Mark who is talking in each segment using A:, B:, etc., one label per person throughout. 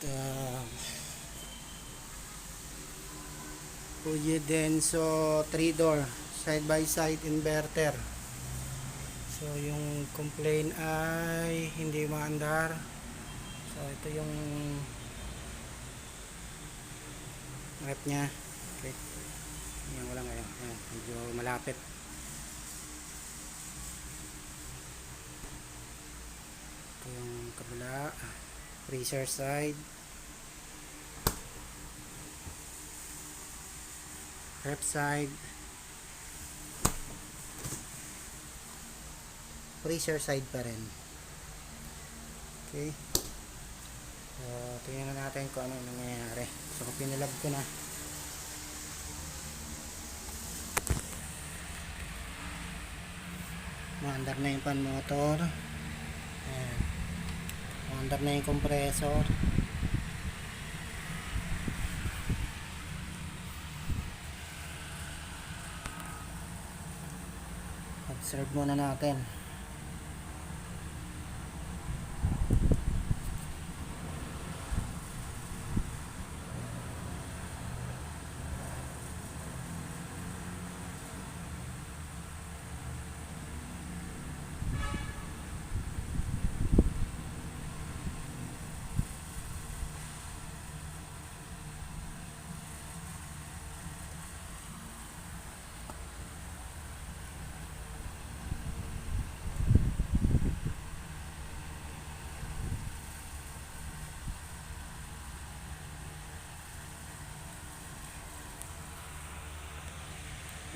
A: uh, Fuji Denso 3 door side by side inverter. So yung complaint ay hindi maandar. So ito yung rep nya. Okay, yan wala ngayon. Medyo malapit. Ito yung kabila, freezer side, rep side, freezer side pa rin. Okay, so tingnan na natin kung ano nangyayari. So pinalab ko na. Maandar na yung fan motor. Ayan, maandar na yung compressor. Observe muna natin.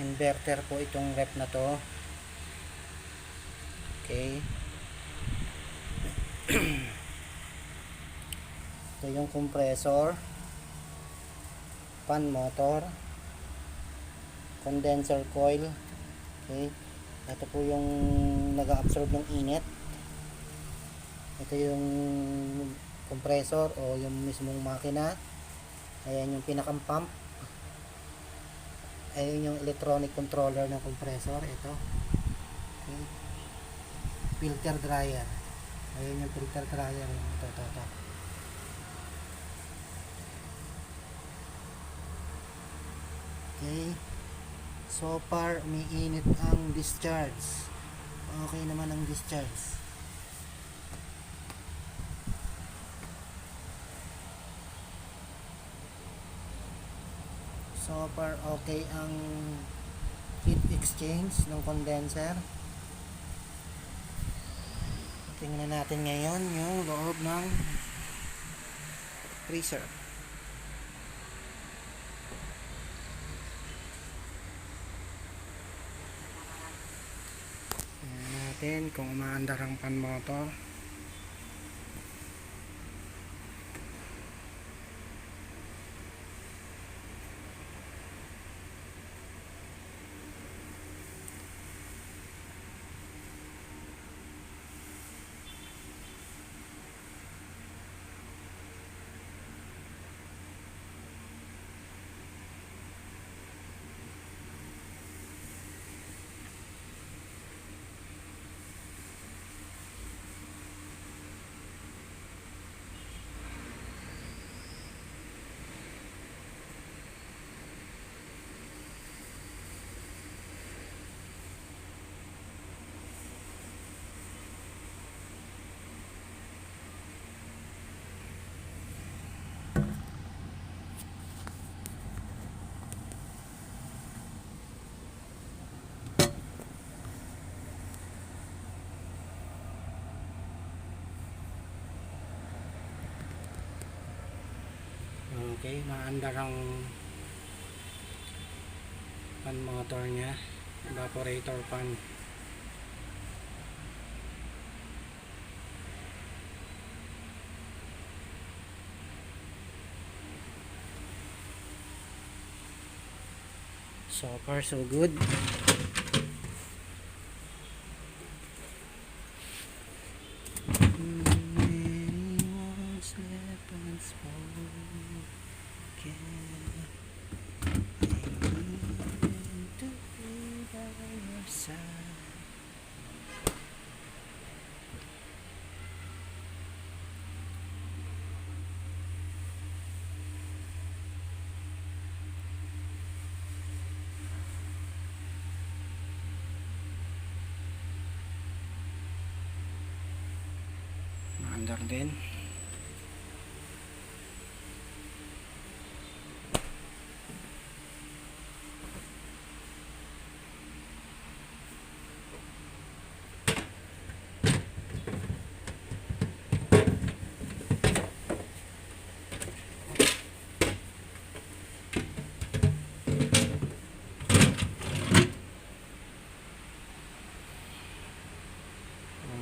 A: Inverter po itong rep na to. Okay. Ito yung compressor, fan motor, condenser coil. Okay. Ito po yung nag-absorb ng init. Ito yung compressor o yung mismong makina. Ayan yung pinakang pump. Ayun yung electronic controller ng compressor. Ito. Okay. Filter dryer. Ayun yung filter dryer. Ito. Okay. So far, umiinit ang discharge. Okay naman ang discharge. So far, okay ang heat exchange ng condenser. Tingnan natin ngayon yung loob ng freezer. Tingnan natin kung umaandar ang fan motor. Okay, maandar ang fan motor nya, evaporator fan. So far so good. maandar din.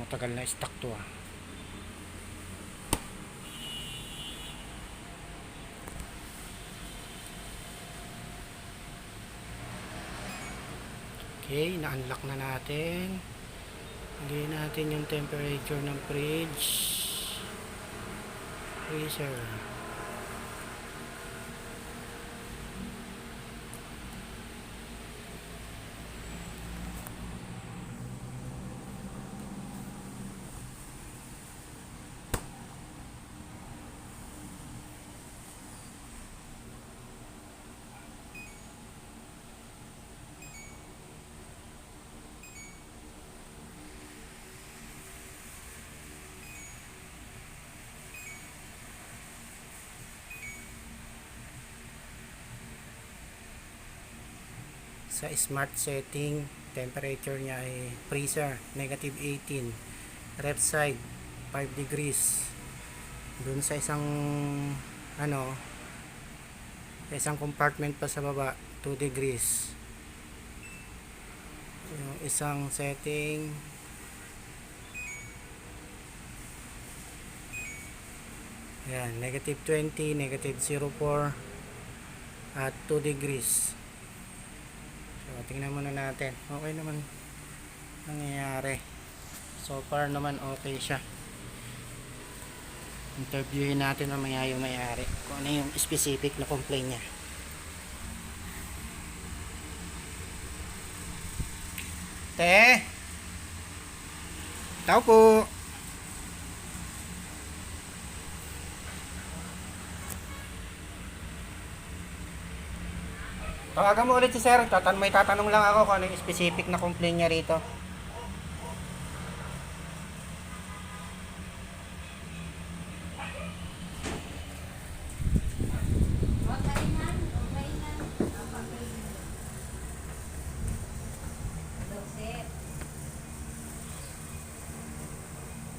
A: Matagal na stock to ah. Okay, na-unlock na natin. Lagyan natin yung temperature ng fridge, freezer. Sa smart setting, temperature niya ay freezer -18, ref side 5 degrees. Dun sa isang isang compartment pa sa baba 2 degrees. Yung isang setting yan, -20, -04 at 2 degrees. So, tingnan muna natin. Okay naman nangyayari. So far naman okay siya. Interviewin natin mamaya yung may-ari kung ano yung specific na complaint niya. Te! Tao po! Tawagan mo ulit si sir. May tatanong lang ako kung ano yung specific na complaint niya rito.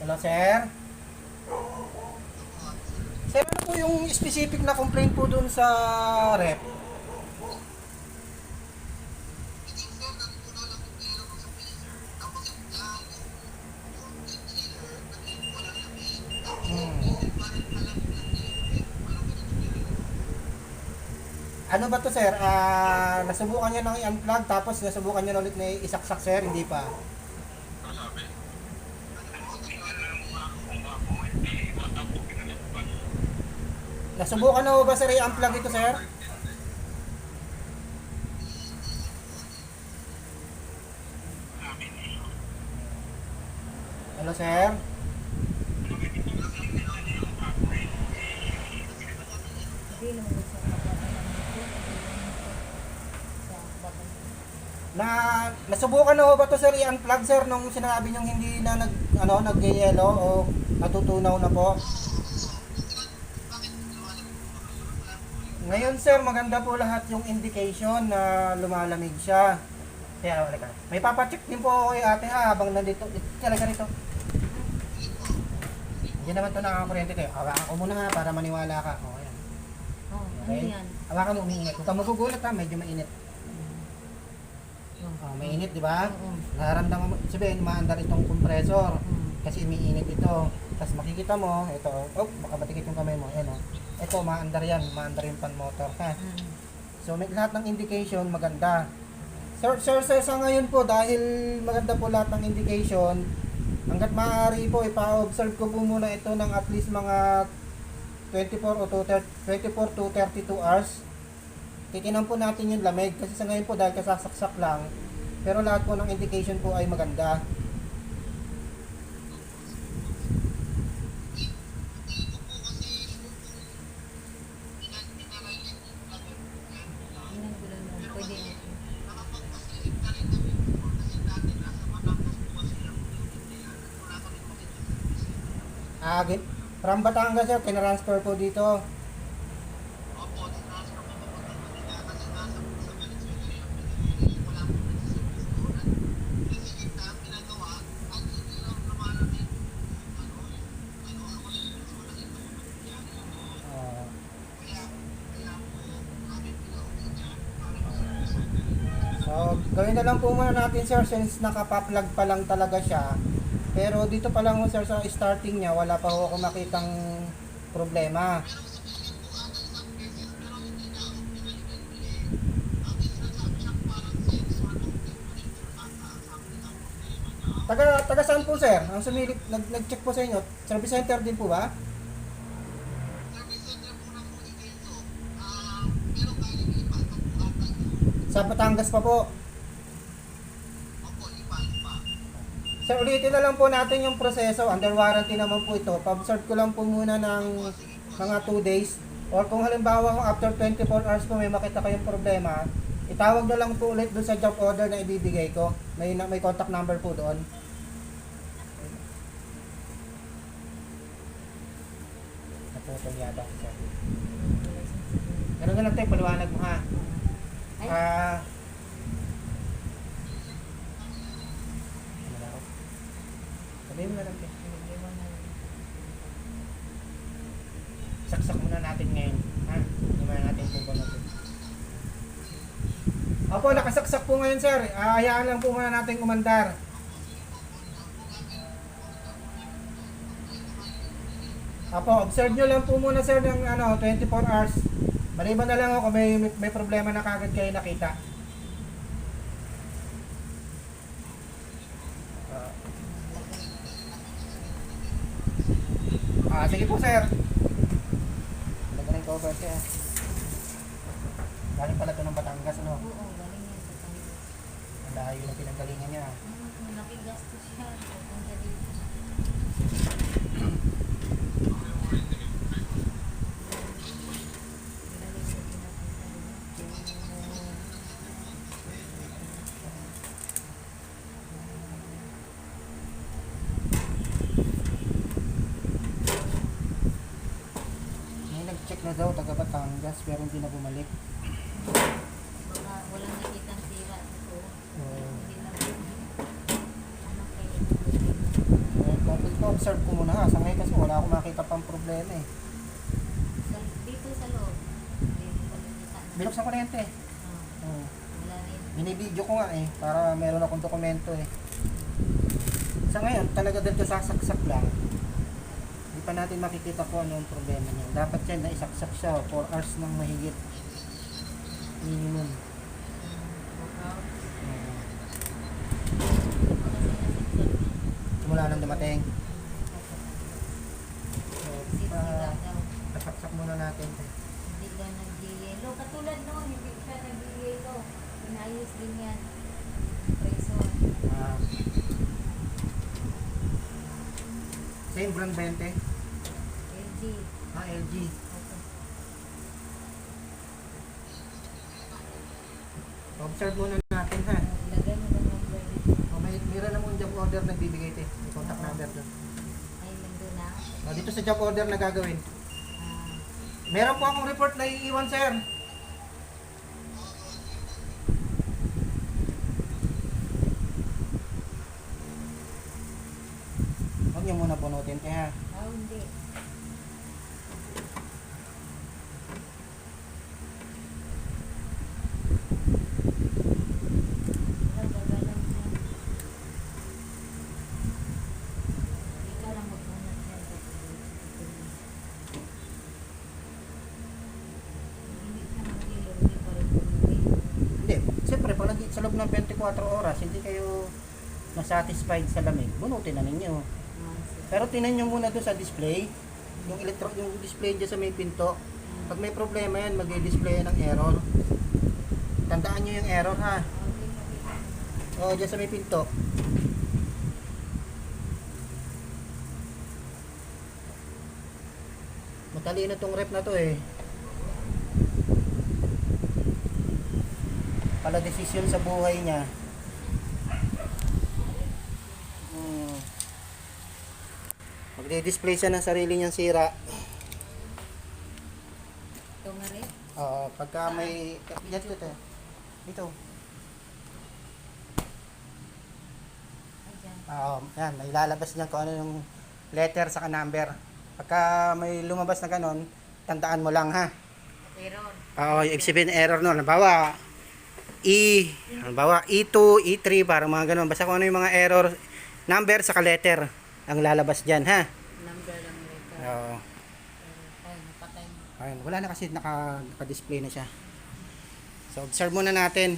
A: Hello sir. Sir, ano po yung specific na complaint po dun sa rep? Ano ba to sir? Nasubukan niya nang i-unplug tapos nasubukan niya ulit na isaksak sir, hindi pa. Nasubukan na ba sir i-unplug ito sir? Hello sir? Nasubukan na ba to sir i-unplug sir nung sinabi niyong hindi na nag-yellow o natutunaw na po? Ngayon sir, maganda po lahat yung indication na lumalamig siya. Kaya wala ka. May papacheck din po ako kay ate habang nandito. Talaga rito. Hindi naman ito nakakakuryente kayo. Hawakan ko muna para maniwala ka. O, ayan. Okay. Ano yan? Hawakan mo, umiinit. Huwag ka magugulat medyo mainit. Mainit, di ba? Nararamdaman mo, sabihin, maandar itong compressor. Kasi umiinit ito. Tapos makikita mo, ito, baka matikit yung kamay mo. Ayan, ito, maandar yan. Maandar yung pan motor. Ha? So, lahat ng indication, maganda. Sir, sa ngayon po, dahil maganda po lahat ng indication, hanggat maaari po, ipa-observe ko po muna ito ng at least mga 24 to 32 hours. Titinan po natin yung lamig. Kasi sa ngayon po, dahil kasasaksak lang, pero lahat po ng indication po ay maganda. From Batangas sir, tinransfer po dito. Ah, so, gawin na lang po muna natin sir since nakapaplug pa lang talaga siya. Pero dito pa lang sir sa starting niya, wala pa ho ako makitang problema. Taga saan po sir? Ang sumilip, nag-check po sa inyo. Service center din po ba? Sa Batangas pa po. Sir, ulitin na lang po natin yung proseso. Under warranty naman po ito. Pa-observe ko lang po muna ng mga 2 days. Or kung halimbawa kung after 24 hours po may makita kayong problema, itawag na lang po ulit doon sa job order na ibibigay ko. May contact number po doon. Naputol yata si sir. Ganun na lang tayo, paliwanag mo ha. Sabihin mo na lang tayo. Saksak muna natin ngayon. Ha? Hindi muna natin kung natin. Opo, nakasaksak po ngayon sir. Hayaan lang po muna natin kumandar. Opo, observe nyo lang po muna sir ng 24 hours. Maliban na lang ako kung may problema na kagad kayo nakita. Sige po sir. Lagyan ng cover siya. Galing pala ito ng Batangas, ano?
B: Oo, galing yan sa Batangas.
A: Ang layo ng pinanggalingan niya.
B: Malaking gastos siya. Pupunta dito.
A: May nag-check na daw taga Batangas pero hindi na bumalik.
B: Baka walang nakitang sira ito. Hindi na ano kayo.
A: Dapat ko observe ko muna ha. Sa ngayon kasi wala akong makita pang problema eh.
B: Dito sa loob. Dito sa loob.
A: Binuksan ko na yan te.
B: Oh, wala rin.
A: Binibidyo ko nga eh. Para meron akong dokumento eh. Sa ngayon talaga dahil kasasaksak lang. Hindi pa natin makikita kung ano yung problema niya. Dapat yan na isaksak siya 4 hours ng mahigit. Minimum. Mula nang dumating. So,
B: Sira daw.
A: nasaksak muna natin.
B: Hindi lang nag-yellow. Katulad noon, hindi siya nag-yellow. Inayos din yan. Preso.
A: Ah, same brand ba yun, te?
B: LG.
A: LG.
B: Okay.
A: Observe muna natin ha.
B: Ilagay mo ng number dito.
A: Meron namang job order na bibigay te. May contact number doon.
B: Ay, nandun na.
A: Dito sa job order na gagawin.
B: Ah,
A: Meron po akong report na iiwan, sir. Huwag niyo muna bunutin, te ha.
B: hindi. Nagagalang siya. Ikaw lang magpunat siya. Hindi siya mag-yellow. Hindi pa rin bumili.
A: Hindi, siyempre, pag sa loob ng 24 oras, hindi kayo na-satisfied sa lamig, bunutin na ninyo. Pero tinan nyo muna doon sa display, yung display dyan sa may pinto. Pag may problema yan, mag-display ng error. Tandaan nyo yung error ha. O, dyan sa may pinto. Matalino tong rep na to eh. Pala desisyon sa buhay niya. Magdi-display siya ng sarili niyang sira.
B: Ito nga rin.
A: Oo, pagka may... Yan ito. Ito.
B: Ayan.
A: Yan, may lalabas niyan kung ano yung letter sa number. Pagka may lumabas na ganon, tandaan mo lang ha.
B: Error.
A: Yung exhibit error no. Halimbawa, E2, E3, para mga ganon. Basta kung ano yung mga error, number sa letter ang lalabas dyan ha.
B: Number lang letter.
A: Oo.
B: Ay, napatay mo.
A: Ayun, wala na kasi naka-display na siya. So, observe muna natin.